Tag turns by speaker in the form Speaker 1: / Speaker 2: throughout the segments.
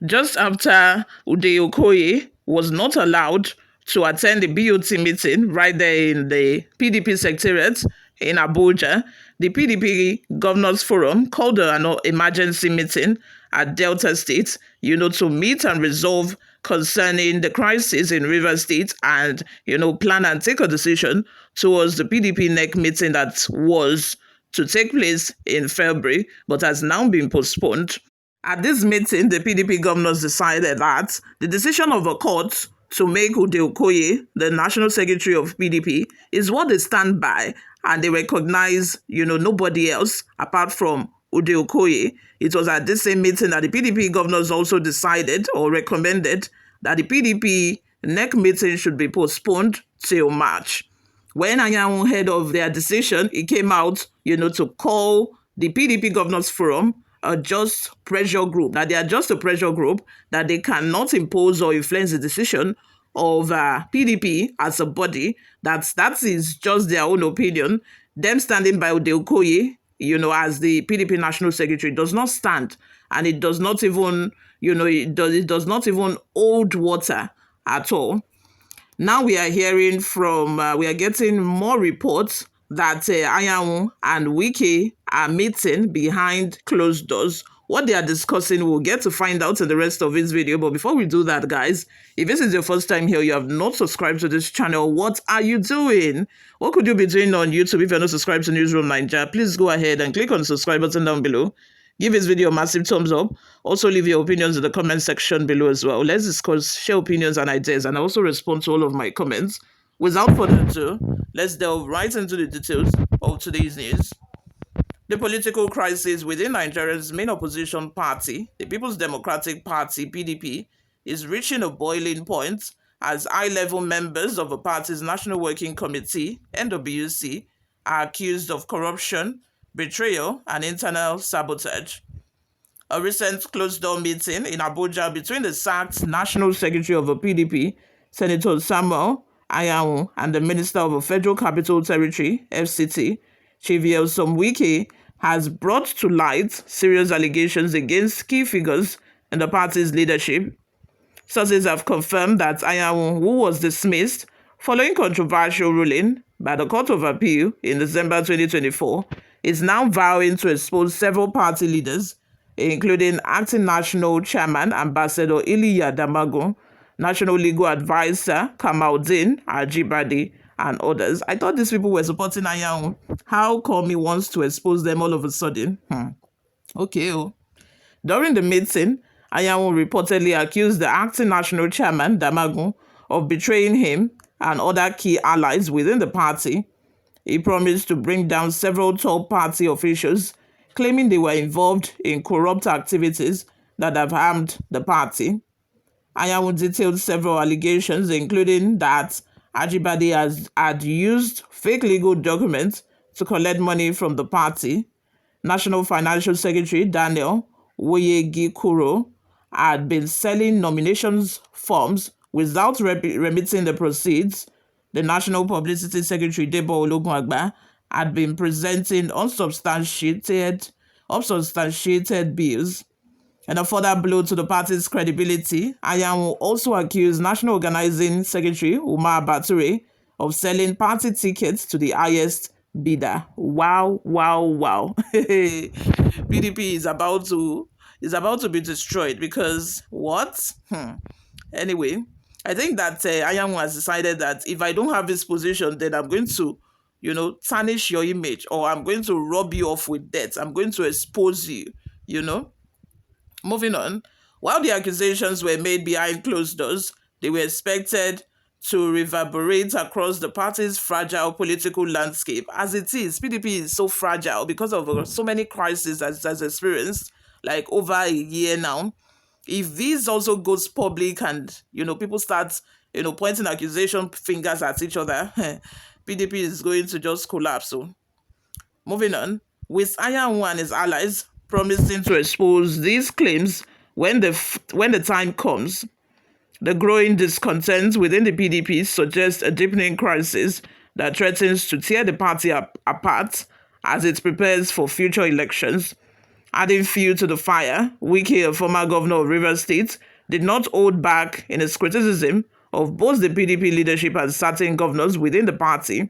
Speaker 1: just after Okoye was not allowed to attend the BOT meeting right there in the PDP secretariat in Abuja, the PDP Governors Forum called an emergency meeting at Delta State, to meet and resolve concerning the crisis in River State and, plan and take a decision towards the PDP NEC meeting that was to take place in February but has now been postponed. At this meeting, the PDP governors decided that the decision of a court to make Okoye the National Secretary of PDP is what they stand by, and they recognize, nobody else apart from Okoye. It was at this same meeting that the PDP governors also decided or recommended that the PDP NEC meeting should be postponed till March. When Anyanwu heard of their decision, he came out, to call the PDP Governors Forum a just pressure group, that they are just a pressure group, that they cannot impose or influence the decision of PDP as a body. That is just their own opinion. Them standing by Okoye, as the PDP National Secretary does not stand, and it does not even, it does not even hold water at all. Now we are hearing from, we are getting more reports that Anyanwu and Wike'S are meeting behind closed doors. What they are discussing, we'll get to find out in the rest of this video. But before we do that, guys, if this is your first time here, you have not subscribed to this channel, what are you doing? What could you be doing on YouTube if you're not subscribed to Newsroom Nigeria? Please go ahead and click on the subscribe button down below. Give this video a massive thumbs up. Also, leave your opinions in the comment section below as well. Let's discuss, share opinions and ideas, and also respond to all of my comments. Without further ado, let's delve right into the details of today's news. The political crisis within Nigeria's main opposition party, the People's Democratic Party, PDP, is reaching a boiling point as high-level members of the party's National Working Committee, NWC, are accused of corruption, betrayal, and internal sabotage. A recent closed-door meeting in Abuja between the sacked National Secretary of the PDP, Senator Samuel Anyanwu, and the Minister of the Federal Capital Territory, FCT, Chief Wike'S, has brought to light serious allegations against key figures in the party's leadership. Sources have confirmed that Anyanwu, who was dismissed following controversial ruling by the Court of Appeal in December 2024, is now vowing to expose several party leaders, including Acting National Chairman Ambassador Iliya Damagum, National Legal Advisor Kamaldeen Ajibade, and others. I thought these people were supporting Anyanwu. How come he wants to expose them all of a sudden? Okay. During the meeting, Anyanwu reportedly accused the Acting National Chairman Damagum of betraying him and other key allies within the party. He promised to bring down several top party officials, claiming they were involved in corrupt activities that have harmed the party. Anyanwu detailed several allegations, including that Ajibade had used fake legal documents to collect money from the party. National Financial Secretary Daniel Woyegi-Kuro had been selling nominations forms without remitting the proceeds. The National Publicity Secretary Debo Ologunagba had been presenting unsubstantiated bills. And a further blow to the party's credibility, Anyanwu also accused National Organizing Secretary Umar Bature of selling party tickets to the highest bidder. Wow. PDP is about to be destroyed because what? Anyway, I think that Anyanwu has decided that if I don't have this position, then I'm going to, tarnish your image, or I'm going to rob you off with debt. I'm going to expose you, Moving on, while the accusations were made behind closed doors, they were expected to reverberate across the party's fragile political landscape. As it is, PDP is so fragile because of so many crises that it has experienced, like over a year now. If this also goes public and, people start, pointing accusation fingers at each other, PDP is going to just collapse. So, moving on, with Anyanwu and his allies promising to expose these claims when the time comes, the growing discontent within the PDP suggests a deepening crisis that threatens to tear the party apart as it prepares for future elections. Adding fuel to the fire, Wike, a former governor of Rivers State, did not hold back in his criticism of both the PDP leadership and certain governors within the party.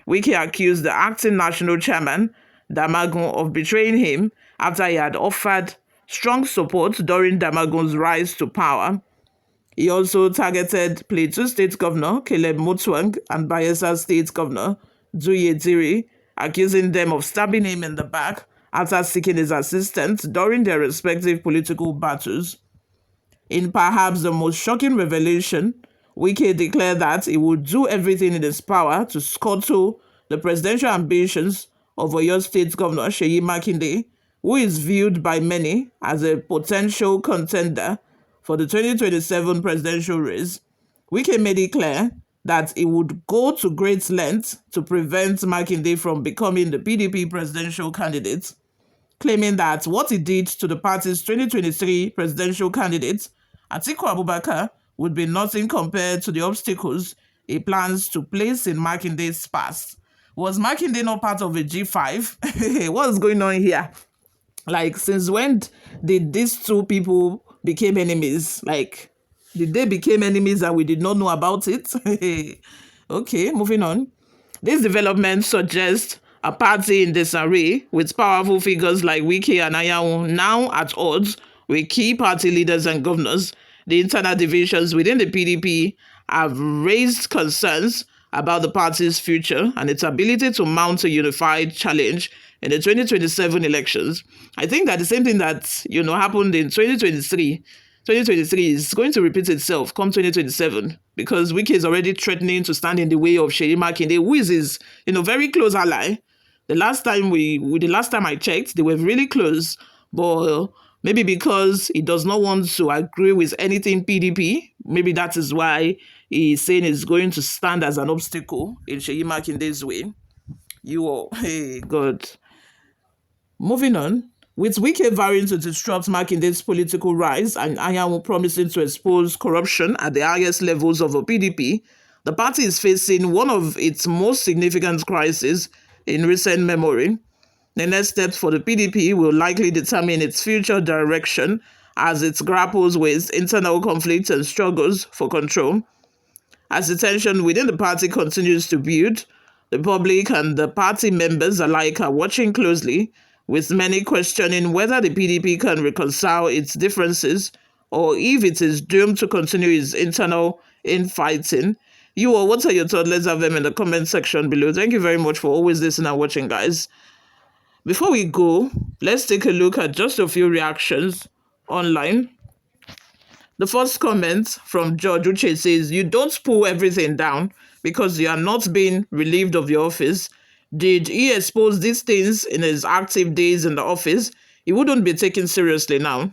Speaker 1: Wike accused the acting national chairman, Damagum, of betraying him after he had offered strong support during Damagum's rise to power. He also targeted Plateau State Governor Caleb Mutwang and Bayelsa State Governor Duye Diri, accusing them of stabbing him in the back after seeking his assistance during their respective political battles. In perhaps the most shocking revelation, Wike declared that he would do everything in his power to scuttle the presidential ambitions of Oyo State Governor Seyi Makinde, who is viewed by many as a potential contender for the 2027 presidential race. Wike made it clear that he would go to great lengths to prevent Makinde from becoming the PDP presidential candidate, claiming that what he did to the party's 2023 presidential candidate, Atiku Abubakar, would be nothing compared to the obstacles he plans to place in Makinde's past. Was Makinde not part of a G5? What's going on here? Like, since when did these two people become enemies? Like, did they become enemies and we did not know about it? Okay, moving on. This development suggests a party in disarray with powerful figures like Wike and Anyanwu now at odds with key party leaders and governors. The internal divisions within the PDP have raised concerns about the party's future and its ability to mount a unified challenge in the 2027 elections. I think that the same thing that happened in 2023 is going to repeat itself come 2027, because Wike is already threatening to stand in the way of Seyi Makinde, who is his very close ally. The last time I checked, they were really close, but maybe because he does not want to agree with anything PDP, maybe that is why he's saying he's going to stand as an obstacle in Seyi Makinde's way. Hey, God. Moving on, with Wike vowing to disrupt Makinde's political rise and Anyanwu promising to expose corruption at the highest levels of the PDP, the party is facing one of its most significant crises in recent memory. The next steps for the PDP will likely determine its future direction as it grapples with internal conflicts and struggles for control. As the tension within the party continues to build, the public and the party members alike are watching closely, with many questioning whether the PDP can reconcile its differences or if it is doomed to continue its internal infighting. What are your thoughts? Let's have them in the comment section below. Thank you very much for always listening and watching, guys. Before we go, let's take a look at just a few reactions online. The first comment from George Uche says, "You don't pull everything down because you are not being relieved of your office. Did he expose these things in his active days in the office? He wouldn't be taken seriously now."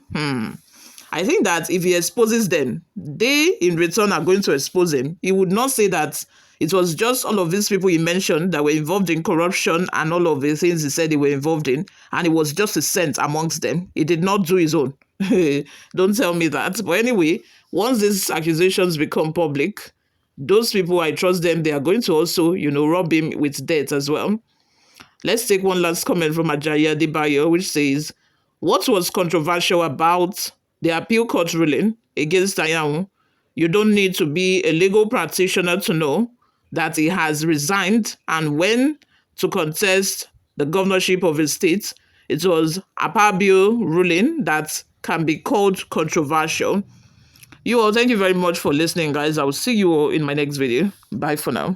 Speaker 1: I think that if he exposes them, they in return are going to expose him. He would not say that it was just all of these people he mentioned that were involved in corruption and all of the things he said they were involved in, and it was just a cent amongst them. He did not do his own. Don't tell me that. But anyway, once these accusations become public, those people, I trust them, they are going to also, rob him with debt as well. Let's take one last comment from Ajayi Adebayo, which says, "What was controversial about the appeal court ruling against Anyanwu? You don't need to be a legal practitioner to know that he has resigned and when to contest the governorship of his state. It was Apabio ruling that can be called controversial." Thank you very much for listening, guys. I will see you all in my next video. Bye for now.